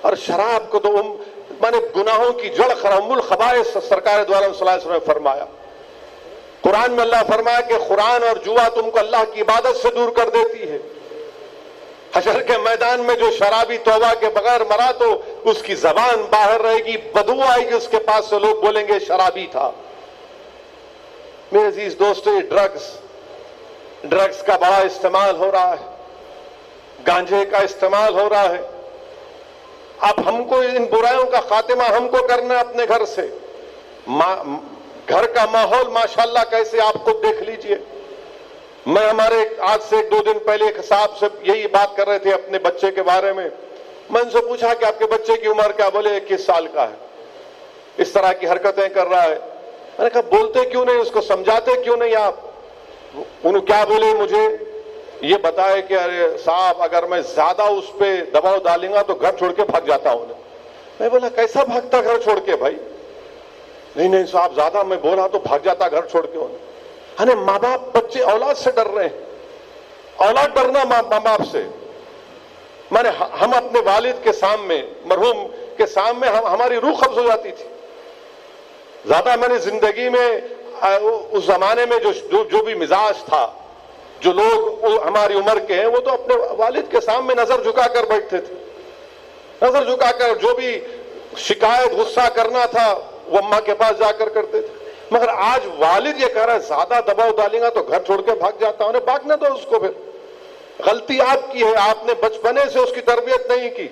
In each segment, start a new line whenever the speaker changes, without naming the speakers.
اور شراب کو تو میں نے گناہوں کی جڑ ام الخبائث سرکار دو عالم صلی اللہ علیہ وسلم نے فرمایا. قرآن میں اللہ فرمایا کہ قرآن اور جوا تم کو اللہ کی عبادت سے دور کر دیتی ہے. حشر کے میدان میں جو شرابی توبہ کے بغیر مرا تو اس کی زبان باہر رہے گی، بدبو آئے گی اس کے پاس سے، لوگ بولیں گے شرابی تھا. میرے عزیز دوستو، یہ ڈرگز کا بڑا استعمال ہو رہا ہے، گانجے کا استعمال ہو رہا ہے. اب ہم کو ان برائیوں کا خاتمہ ہم کو کرنا ہے اپنے گھر سے. گھر کا ماحول ماشاءاللہ کیسے، آپ خود دیکھ لیجئے. میں ہمارے آج سے 1-2 دن پہلے ایک صاحب سے یہی بات کر رہے تھے اپنے بچے کے بارے میں. میں ان سے پوچھا کہ آپ کے بچے کی عمر کیا؟ بولے 21 سال کا ہے، اس طرح کی حرکتیں کر رہا ہے. میں نے کہا بولتے کیوں نہیں، اس کو سمجھاتے کیوں نہیں آپ؟ انہوں کیا بولے، مجھے یہ بتائے کہ ارے صاحب اگر میں زیادہ اس پہ دباؤ ڈالوں گا تو گھر چھوڑ کے بھاگ جاتا ہوں. میں بولا کیسا بھاگتا گھر چھوڑ کے بھائی؟ نہیں صاحب زیادہ میں بولا تو بھاگ جاتا گھر چھوڑ کے. ماں باپ، بچے اولاد سے ڈر رہے ہیں. اولاد ڈرنا ماں باپ سے. میں نے ہم اپنے والد کے سامنے، مرحوم کے سامنے ہماری روح قبض ہو جاتی تھی. زیادہ میں نے زندگی میں اس زمانے میں جو بھی مزاج تھا، جو لوگ ہماری عمر کے ہیں وہ تو اپنے والد کے سامنے نظر جھکا کر بیٹھتے تھے. نظر جھکا کر جو بھی شکایت غصہ کرنا تھا وہ اماں کے پاس جا کر کرتے تھے. مگر آج والد یہ کہہ رہا ہے زیادہ دباؤ ڈالیں گا تو گھر چھوڑ کے بھاگ جاتا ہوں. بھاگنے دو اس کو. پھر غلطی آپ کی ہے، آپ نے بچپنے سے اس کی تربیت نہیں کی.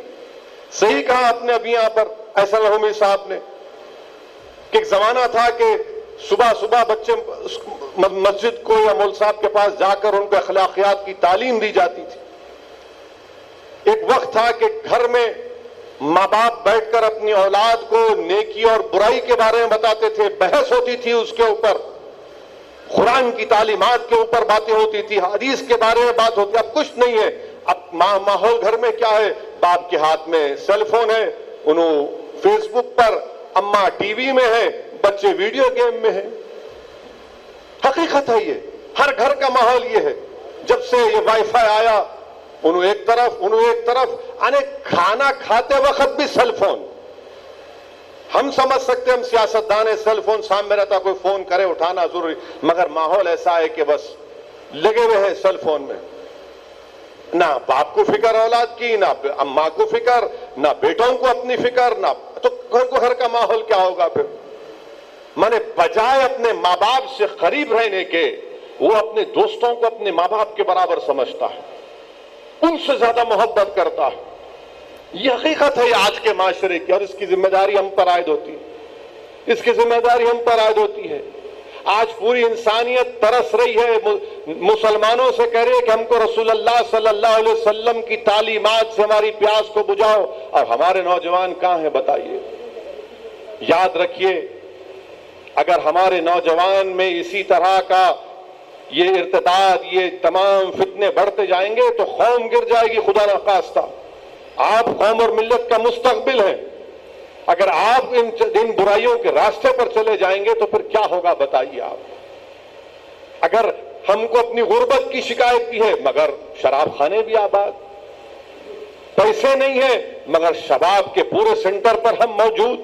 صحیح کہا آپ نے ابھی یہاں پر احسن الحمی صاحب نے کہ ایک زمانہ تھا کہ صبح بچے مسجد کو یا مول صاحب کے پاس جا کر ان کو اخلاقیات کی تعلیم دی جاتی تھی. ایک وقت تھا کہ گھر میں ماں باپ بیٹھ کر اپنی اولاد کو نیکی اور برائی کے بارے میں بتاتے تھے، بحث ہوتی تھی اس کے اوپر، قرآن کی تعلیمات کے اوپر باتیں ہوتی تھی، حدیث کے بارے میں بات ہوتی. اب کچھ نہیں ہے. اب ماحول گھر میں کیا ہے؟ باپ کے ہاتھ میں سیل فون ہے، انہوں فیس بک پر، اماں ٹی وی میں ہے، بچے ویڈیو گیم میں ہیں. حقیقت ہے یہ، ہر گھر کا ماحول یہ ہے. جب سے یہ وائی فائی آیا، انہوں ایک طرف کھانا کھاتے وقت بھی سیل فون. ہم سمجھ سکتے، ہم سیاستدان ہیں، سیل فون سامنے رہتا، کوئی فون کرے اٹھانا ضروری، مگر ماحول ایسا ہے کہ بس لگے ہوئے ہیں سیل فون میں. نہ باپ کو فکر اولاد کی، نہ اماں کو فکر، نہ بیٹوں کو اپنی فکر، نہ تو گھر کا ماحول کیا ہوگا پھر؟ میں نے بجائے اپنے ماں باپ سے قریب رہنے کے، وہ اپنے دوستوں کو اپنے ماں باپ کے برابر سمجھتا ہے، ان سے زیادہ محبت کرتا ہے. یہ حقیقت ہے آج کے معاشرے کی، اور اس کی ذمہ داری ہم پر عائد ہوتی ہے. اس کی ذمہ داری ہم پر عائد ہوتی ہے. آج پوری انسانیت ترس رہی ہے، مسلمانوں سے کہہ رہے ہیں کہ ہم کو رسول اللہ صلی اللہ علیہ وسلم کی تعلیمات سے ہماری پیاس کو بجھاؤ، اور ہمارے نوجوان کہاں ہیں بتائیے؟ یاد رکھیے، اگر ہمارے نوجوان میں اسی طرح کا یہ ارتداد، یہ تمام فتنے بڑھتے جائیں گے تو قوم گر جائے گی خدا نخواستہ. آپ قوم اور ملت کا مستقبل ہیں. اگر آپ ان برائیوں کے راستے پر چلے جائیں گے تو پھر کیا ہوگا بتائیے آپ؟ اگر ہم کو اپنی غربت کی شکایت بھی ہے مگر شراب خانے بھی آباد، پیسے نہیں ہیں مگر شباب کے پورے سینٹر پر ہم موجود،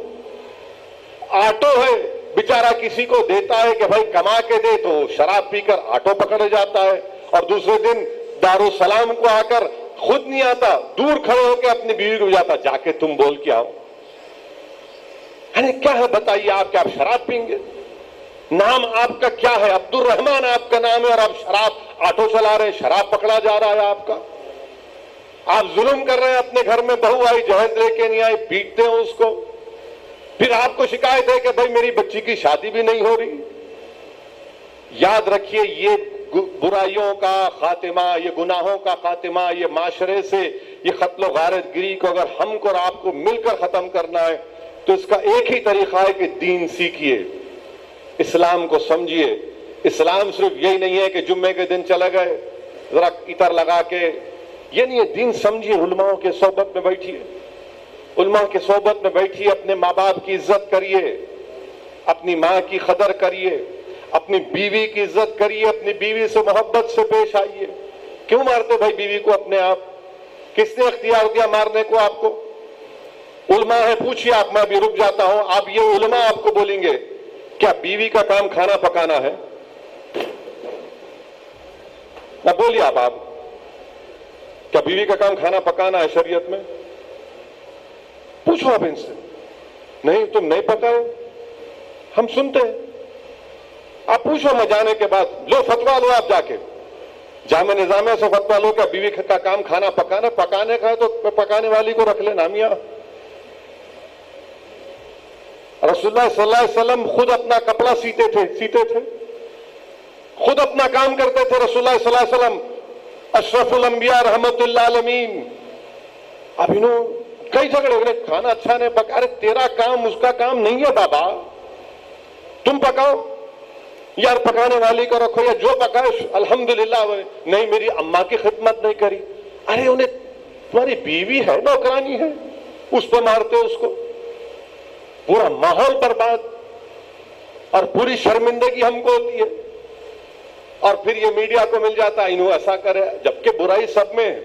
آٹو ہے بیچارہ کسی کو دیتا ہے کہ بھائی کما کے دے تو شراب پی کر آٹو پکڑے جاتا ہے، اور دوسرے دن دارالسلام کو آ کر خود نہیں آتا، دور کھڑے ہو کے اپنی بیوی کو جاتا جا کے تم بول کے آؤ. کیا ہے بتائیے آپ؟ کہ آپ شراب پئیں گے؟ نام آپ کا کیا ہے؟ عبد الرحمان آپ کا نام ہے، اور آپ شراب آٹو چلا رہے ہیں، شراب پکڑا جا رہا ہے آپ کا. آپ ظلم کر رہے ہیں اپنے گھر میں، بہو آئی جہیز لے کے نہیں آئی، پیٹتے ہیں اس کو، پھر آپ کو شکایت ہے کہ بھائی میری بچی کی شادی بھی نہیں ہو رہی. یاد رکھیے، یہ برائیوں کا خاتمہ، یہ گناہوں کا خاتمہ، یہ معاشرے سے یہ قتل و غارت گری کو اگر ہم کو اور آپ کو مل کر ختم کرنا ہے تو اس کا ایک ہی طریقہ ہے کہ دین سیکھیے، اسلام کو سمجھیے. اسلام صرف یہی نہیں ہے کہ جمعے کے دن چلے گئے ذرا عطر لگا کے، یہ نہیں ہے. دین سمجھیے، علماء کے صحبت میں بیٹھیے، علماء کے صحبت میں بیٹھیے، اپنے ماں باپ کی عزت کریے، اپنی ماں کی قدر کریے، اپنی بیوی کی عزت کریے، اپنی بیوی سے محبت سے پیش آئیے. کیوں مارتے بھائی بیوی کو اپنے آپ؟ کس نے اختیار دیا مارنے کو آپ کو؟ علماء ہیں, پوچھیے آپ, میں ابھی رک جاتا ہوں. آپ یہ علماء آپ کو بولیں گے کیا بیوی کا کام کھانا پکانا ہے؟ نہ بولیے آپ کیا بیوی کا کام کھانا پکانا ہے شریعت میں؟ پوچھو آپ ان سے. نہیں, تم نہیں پکاؤ, ہم سنتے ہیں. آپ پوچھو, میں جانے کے بعد لو فتوا لو, آپ جا کے جامع نظامیہ سے فتوا لو کہ بیوی کا کام کھانا پکانا, پکانے کا ہے تو پکانے والی کو رکھ لینا میاں. رسول اللہ صلی اللہ علیہ وسلم خود اپنا کپڑا سیتے تھے, خود اپنا کام کرتے تھے. رسول اللہ صلی اللہ علیہ وسلم اشرف الانبیاء رحمت اللہ عالمین. اب انہوں کئی جھگڑے, کھانا اچھا نہیں پکا. ارے تیرا کام اس کا کام نہیں ہے بابا, تم پکاؤ, یار پکانے والی کو رکھو, یا جو پکائے الحمدللہ. نہیں, میری اماں کی خدمت نہیں کری. ارے انہیں, تمہاری بیوی ہے, نوکرانی ہے, اس پہ مارتے اس کو. پورا ماحول برباد اور پوری شرمندگی ہم کو ہوتی ہے. اور پھر یہ میڈیا کو مل جاتا ہے انہوں ایسا کرے, جبکہ برائی سب میں ہے.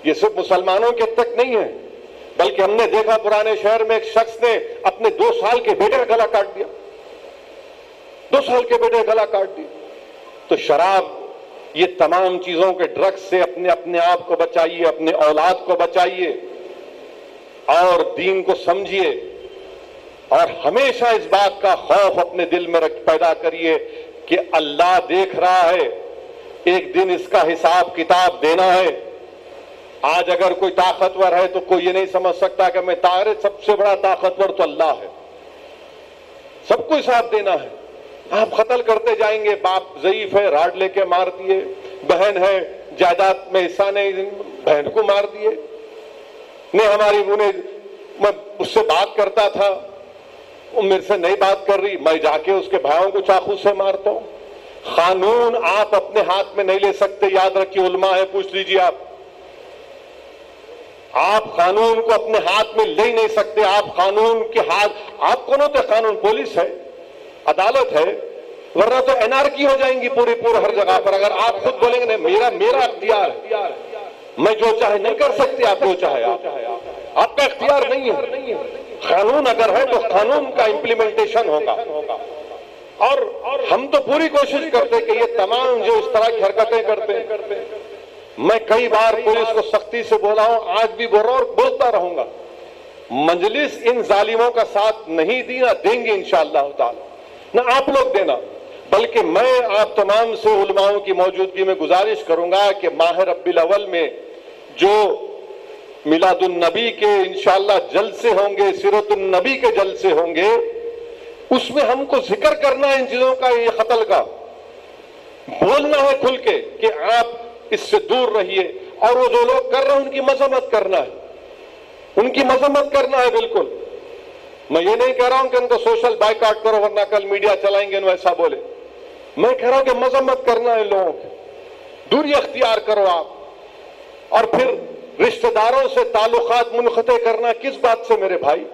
یہ صرف مسلمانوں کے تک نہیں ہے, بلکہ ہم نے دیکھا پرانے شہر میں ایک شخص نے اپنے 2 سال کے بیٹے کا گلا کاٹ دیا. 2 سال کے بیٹے کا گلا کاٹ دیا. تو شراب, یہ تمام چیزوں کے ڈرگز سے اپنے آپ کو بچائیے, اپنے اولاد کو بچائیے, اور دین کو سمجھیے, اور ہمیشہ اس بات کا خوف اپنے دل میں پیدا کریے کہ اللہ دیکھ رہا ہے, ایک دن اس کا حساب کتاب دینا ہے. آج اگر کوئی طاقتور ہے تو کوئی یہ نہیں سمجھ سکتا کہ میں سب سے بڑا طاقتور تو اللہ ہے, سب کو حساب دینا ہے. آپ قتل کرتے جائیں گے, باپ ضعیف ہے راڈ لے کے مار دیے, بہن ہے جائیداد میں حصہ نہیں, بہن کو مار دیے. نہیں, میں اس سے بات کرتا تھا, وہ میرے سے نہیں بات کر رہی, میں جا کے اس کے بھائیوں کو چاقو سے مارتا ہوں. قانون آپ اپنے ہاتھ میں نہیں لے سکتے, یاد رکھیے. علماء ہے, پوچھ لیجیے آپ قانون کو اپنے ہاتھ میں لے ہی نہیں سکتے. آپ قانون کے ہاتھ, آپ کون ہوتے؟ قانون پولیس ہے, عدالت ہے, ورنہ تو انارکی ہو جائیں گی پوری ہر جگہ پر. اگر آپ خود بولیں گے میرا اختیار ہے, میں جو چاہے نہیں کر سکتے, آپ جو چاہے آپ کا اختیار نہیں ہے. قانون اگر ہے تو قانون کا امپلیمنٹیشن ہوگا. اور ہم تو پوری کوشش کرتے کہ یہ تمام جو اس طرح کی حرکتیں کرتے, میں کئی بار پولیس کو سختی سے بولا ہوں, آج بھی بول رہا ہوں اور بولتا رہوں گا. مجلس ان ظالموں کا ساتھ نہیں دی, نہ دیں گے انشاءاللہ تعالی, نہ آپ لوگ دینا. بلکہ میں آپ تمام سے علماؤں کی موجودگی میں گزارش کروں گا کہ ماہ ربیع الاول میں جو میلاد النبی کے انشاءاللہ جلسے ہوں گے, سیرت النبی کے جلسے ہوں گے, اس میں ہم کو ذکر کرنا ہے ان چیزوں کا, یہ قتل کا بولنا ہے کھل کے کہ آپ اس سے دور رہیے. اور وہ جو لوگ کر رہے ہیں ان کی مذمت کرنا ہے, ان کی مذمت کرنا ہے. بالکل میں یہ نہیں کہہ رہا ہوں کہ ان کو سوشل بائیکاٹ کرو ورنہ کل میڈیا چلائیں گے ایسا بولے. میں کہہ رہا ہوں کہ مذمت کرنا ہے لوگوں کی, دوری اختیار کرو آپ. اور پھر رشتہ داروں سے تعلقات منقطع کرنا کس بات سے میرے بھائی؟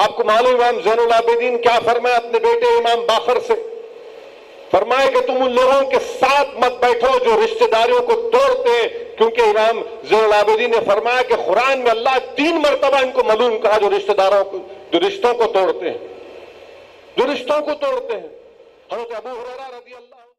آپ کو معلوم امام زین العابدین کیا فرمایا اپنے بیٹے امام باقر سے؟ فرمائے کہ تم ان لوگوں کے ساتھ مت بیٹھو جو رشتہ داریوں کو توڑتے ہیں, کیونکہ امام زین العابدین نے فرمایا کہ قرآن میں اللہ 3 مرتبہ ان کو ملعون کہا جو رشتہ داروں کو, جو رشتوں کو توڑتے ہیں, جو رشتوں کو توڑتے ہیں. حضرت ابو ہریرہ رضی اللہ